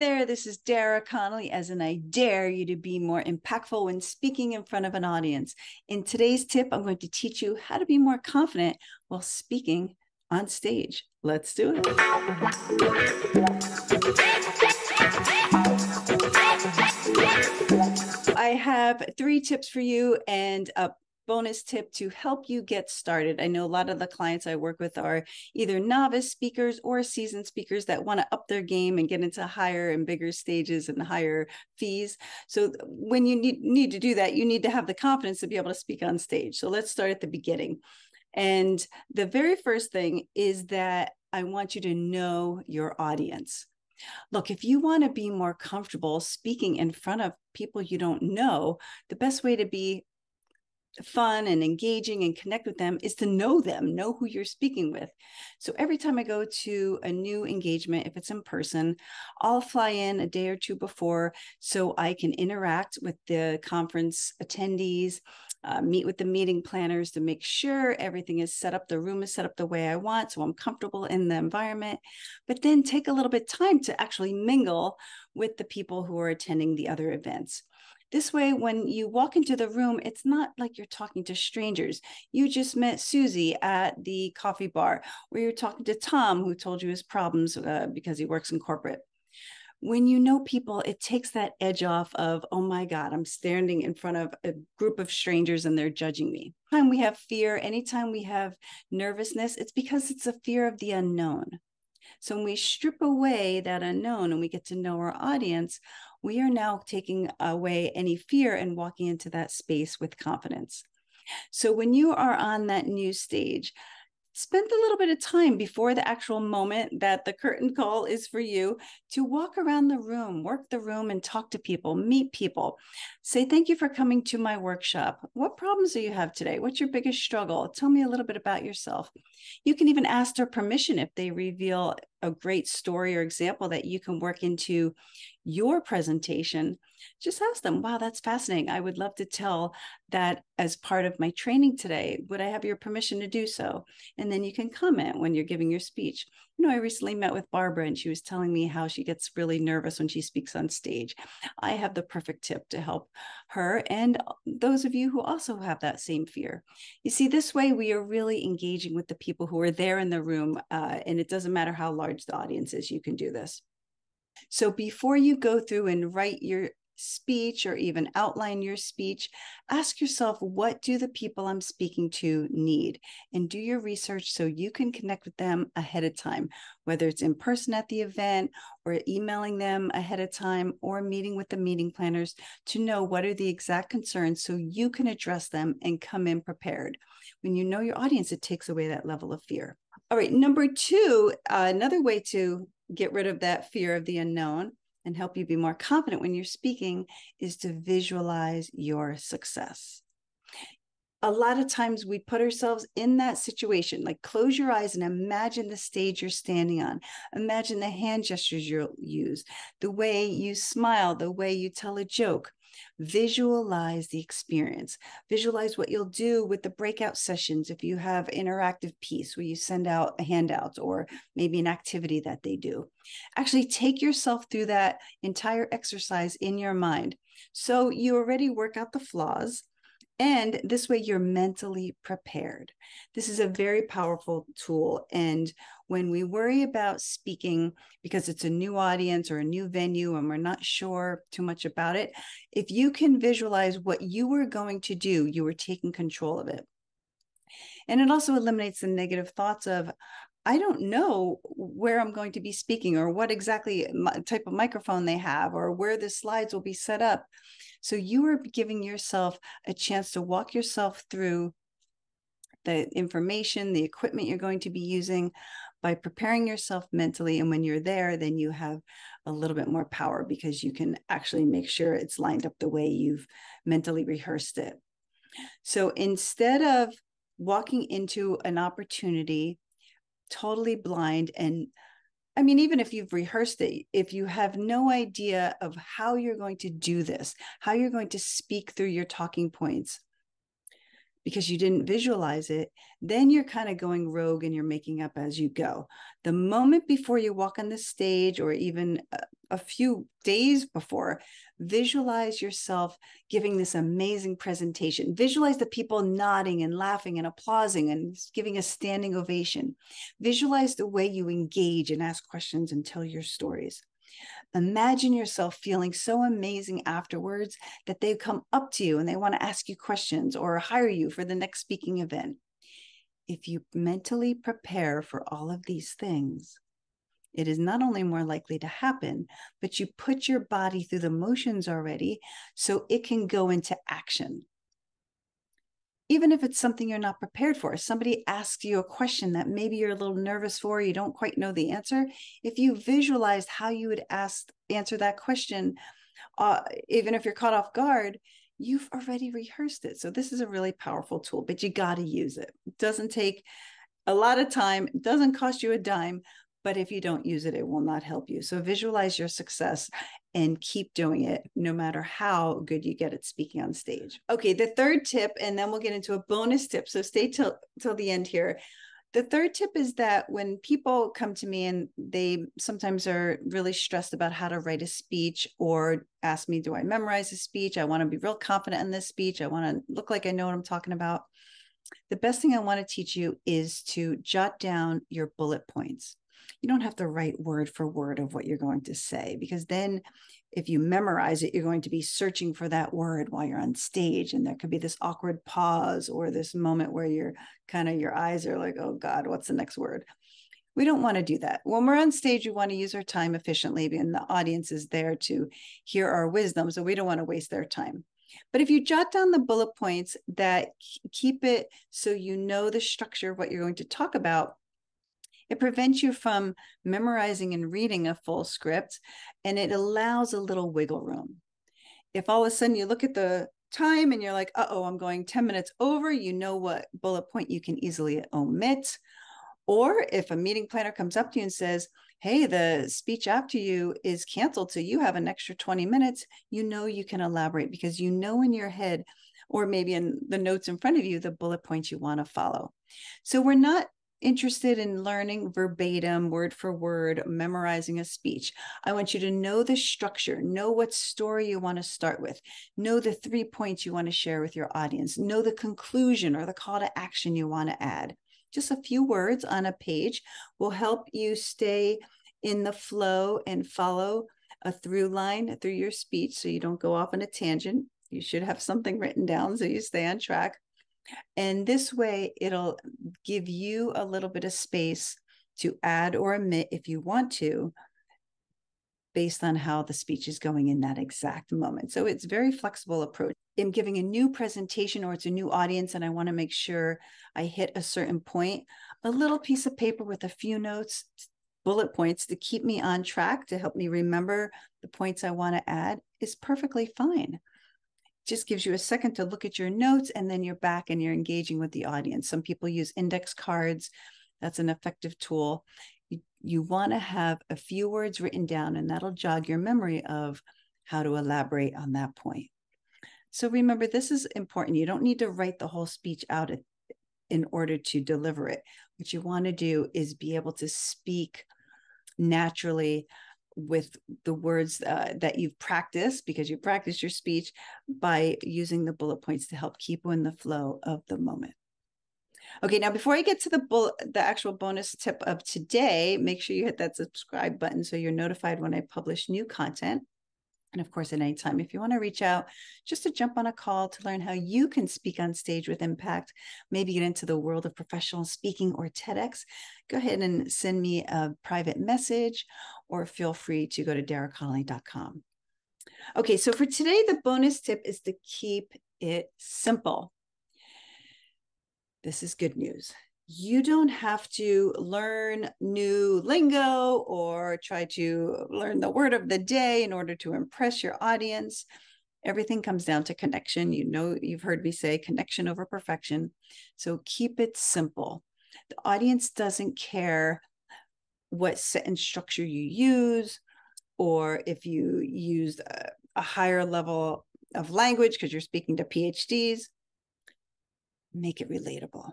There, this is Dara Connolly, as in I dare you to be more impactful when speaking in front of an audience. In today's tip, I'm going to teach you how to be more confident while speaking on stage. Let's do it. I have 3 tips for you and a bonus tip to help you get started. I know a lot of the clients I work with are either novice speakers or seasoned speakers that want to up their game and get into higher and bigger stages and higher fees. So when you need to do that, you need to have the confidence to be able to speak on stage. So let's start at the beginning. And the very first thing is that I want you to know your audience. Look, if you want to be more comfortable speaking in front of people you don't know, the best way to be fun and engaging and connect with them is to know them, know who you're speaking with. So every time I go to a new engagement, if it's in person, I'll fly in a day or two before so I can interact with the conference attendees, meet with the meeting planners to make sure everything is set up, the room is set up the way I want, so I'm comfortable in the environment, but then take a little bit of time to actually mingle with the people who are attending the other events. This way, when you walk into the room, it's not like you're talking to strangers. You just met Susie at the coffee bar, or you're talking to Tom, who told you his problems because he works in corporate. When you know people, it takes that edge off of, oh my God, I'm standing in front of a group of strangers and they're judging me. Anytime we have fear, anytime we have nervousness, it's because it's a fear of the unknown. So when we strip away that unknown and we get to know our audience, we are now taking away any fear and walking into that space with confidence. So when you are on that new stage, spend a little bit of time before the actual moment that the curtain call is for you to walk around the room, work the room and talk to people, meet people. Say, thank you for coming to my workshop. What problems do you have today? What's your biggest struggle? Tell me a little bit about yourself. You can even ask their permission if they reveal a great story or example that you can work into your presentation. Just ask them, wow, that's fascinating. I would love to tell that as part of my training today. Would I have your permission to do so? And then you can comment when you're giving your speech. I recently met with Barbara and she was telling me how she gets really nervous when she speaks on stage. I have the perfect tip to help her and those of you who also have that same fear. You see, this way we are really engaging with the people who are there in the room, and it doesn't matter how large the audience is, you can do this. So before you go through and write your speech or even outline your speech, ask yourself, what do the people I'm speaking to need? And do your research so you can connect with them ahead of time, whether it's in person at the event or emailing them ahead of time or meeting with the meeting planners to know what are the exact concerns so you can address them and come in prepared. When you know your audience, it takes away that level of fear. All right, number 2, another way to get rid of that fear of the unknown and help you be more confident when you're speaking is to visualize your success. A lot of times we put ourselves in that situation, like close your eyes and imagine the stage you're standing on. Imagine the hand gestures you'll use, the way you smile, the way you tell a joke. Visualize the experience. Visualize what you'll do with the breakout sessions if you have interactive piece where you send out handouts or maybe an activity that they do. Actually take yourself through that entire exercise in your mind. So you already work out the flaws. And this way you're mentally prepared. This is a very powerful tool. And when we worry about speaking because it's a new audience or a new venue and we're not sure too much about it, if you can visualize what you were going to do, you were taking control of it. And it also eliminates the negative thoughts of, I don't know where I'm going to be speaking or what exactly type of microphone they have or where the slides will be set up. So you are giving yourself a chance to walk yourself through the information, the equipment you're going to be using by preparing yourself mentally. And when you're there, then you have a little bit more power because you can actually make sure it's lined up the way you've mentally rehearsed it. So instead of walking into an opportunity totally blind and even if you've rehearsed it, if you have no idea of how you're going to do this, how you're going to speak through your talking points, because you didn't visualize it, then you're kind of going rogue and you're making up as you go. The moment before you walk on the stage, or even a few days before, visualize yourself giving this amazing presentation. Visualize the people nodding and laughing and applauding and giving a standing ovation. Visualize the way you engage and ask questions and tell your stories. Imagine yourself feeling so amazing afterwards that they come up to you and they want to ask you questions or hire you for the next speaking event. If you mentally prepare for all of these things, it is not only more likely to happen, but you put your body through the motions already so it can go into action. Even if it's something you're not prepared for, somebody asks you a question that maybe you're a little nervous for, you don't quite know the answer. If you visualized how you would answer that question, even if you're caught off guard, you've already rehearsed it. So this is a really powerful tool, but you got to use it. It doesn't take a lot of time. It doesn't cost you a dime, but if you don't use it, it will not help you. So visualize your success and keep doing it no matter how good you get at speaking on stage. Okay, the third tip, and then we'll get into a bonus tip. So stay till the end here. The third tip is that when people come to me and they sometimes are really stressed about how to write a speech, or ask me, do I memorize a speech? I want to be real confident in this speech. I want to look like I know what I'm talking about. The best thing I want to teach you is to jot down your bullet points. You don't have to write word for word of what you're going to say, because then if you memorize it, you're going to be searching for that word while you're on stage. And there could be this awkward pause or this moment where you're kind of, your eyes are like, oh God, what's the next word? We don't want to do that. When we're on stage, we want to use our time efficiently, and the audience is there to hear our wisdom. So we don't want to waste their time. But if you jot down the bullet points that keep it so you know the structure of what you're going to talk about, it prevents you from memorizing and reading a full script, and it allows a little wiggle room. If all of a sudden you look at the time and you're like, uh-oh, I'm going 10 minutes over, you know what bullet point you can easily omit. Or if a meeting planner comes up to you and says, hey, the speech after you is canceled, so you have an extra 20 minutes, you know you can elaborate, because you know in your head, or maybe in the notes in front of you, the bullet points you want to follow. So we're not interested in learning verbatim, word for word, memorizing a speech. I want you to know the structure, know what story you want to start with, know the 3 points you want to share with your audience, know the conclusion or the call to action you want to add. Just a few words on a page will help you stay in the flow and follow a through line through your speech so you don't go off on a tangent. You should have something written down so you stay on track. And this way, it'll give you a little bit of space to add or omit if you want to, based on how the speech is going in that exact moment. So it's a very flexible approach. In giving a new presentation, or it's a new audience and I want to make sure I hit a certain point, a little piece of paper with a few notes, bullet points to keep me on track, to help me remember the points I want to add, is perfectly fine. Just gives you a second to look at your notes, and then you're back and you're engaging with the audience. Some people use index cards. That's an effective tool. You want to have a few words written down, and that'll jog your memory of how to elaborate on that point. So remember, this is important. You don't need to write the whole speech out in order to deliver it. What you want to do is be able to speak naturally with the words that you've practiced, because you practiced your speech, by using the bullet points to help keep you in the flow of the moment. Okay, now before I get to the actual bonus tip of today, make sure you hit that subscribe button so you're notified when I publish new content. And of course, at any time, if you want to reach out just to jump on a call to learn how you can speak on stage with impact, maybe get into the world of professional speaking or TEDx, go ahead and send me a private message, or feel free to go to DaraConnolly.com. Okay, so for today, the bonus tip is to keep it simple. This is good news. You don't have to learn new lingo or try to learn the word of the day in order to impress your audience. Everything comes down to connection. You know, you've heard me say connection over perfection. So keep it simple. The audience doesn't care what sentence structure you use, or if you used a higher level of language because you're speaking to PhDs. make it relatable,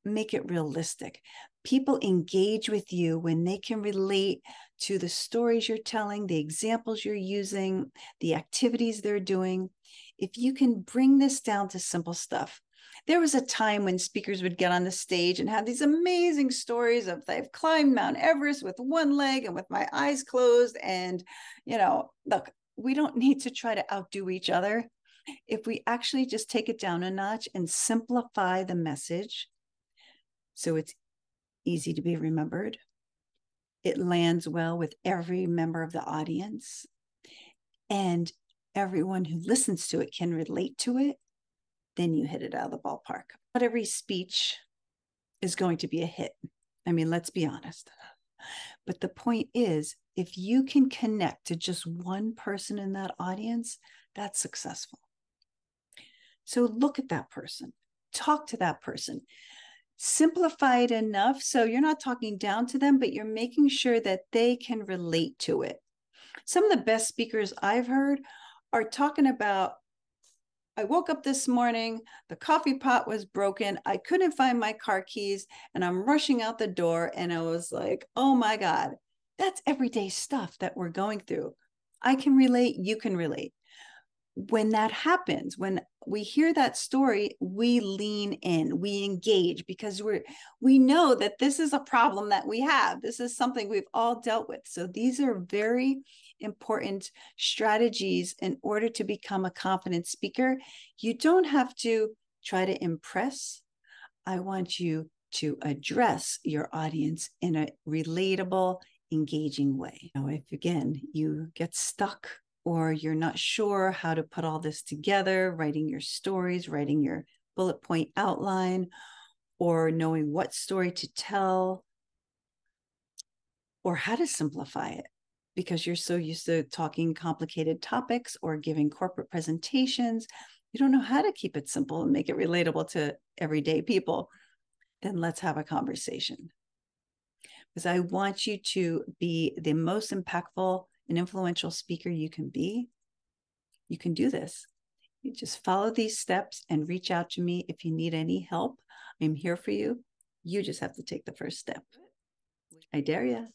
make it realistic. People engage with you when they can relate to the stories you're telling, the examples you're using, the activities they're doing. If you can bring this down to simple stuff. There was a time when speakers would get on the stage and have these amazing stories of they've climbed Mount Everest with one leg and with my eyes closed. And, look, we don't need to try to outdo each other. If we actually just take it down a notch and simplify the message so it's easy to be remembered, it lands well with every member of the audience, and everyone who listens to it can relate to it, then you hit it out of the ballpark. Not every speech is going to be a hit. I mean, let's be honest. But the point is, if you can connect to just one person in that audience, that's successful. So look at that person, talk to that person, simplify it enough so you're not talking down to them, but you're making sure that they can relate to it. Some of the best speakers I've heard are talking about, I woke up this morning, the coffee pot was broken, I couldn't find my car keys, and I'm rushing out the door. And I was like, oh my God, that's everyday stuff that we're going through. I can relate, you can relate. When that happens, when we hear that story, we lean in, we engage, because we know that this is a problem that we have. This is something we've all dealt with. So these are very important strategies in order to become a confident speaker. You don't have to try to impress. I want you to address your audience in a relatable, engaging way. Now, if again, you get stuck or you're not sure how to put all this together, writing your stories, writing your bullet point outline, or knowing what story to tell, or how to simplify it, because you're so used to talking complicated topics or giving corporate presentations, you don't know how to keep it simple and make it relatable to everyday people, then let's have a conversation. Because I want you to be the most impactful and influential speaker you can be. You can do this. You just follow these steps and reach out to me if you need any help. I'm here for you. You just have to take the first step. I dare you.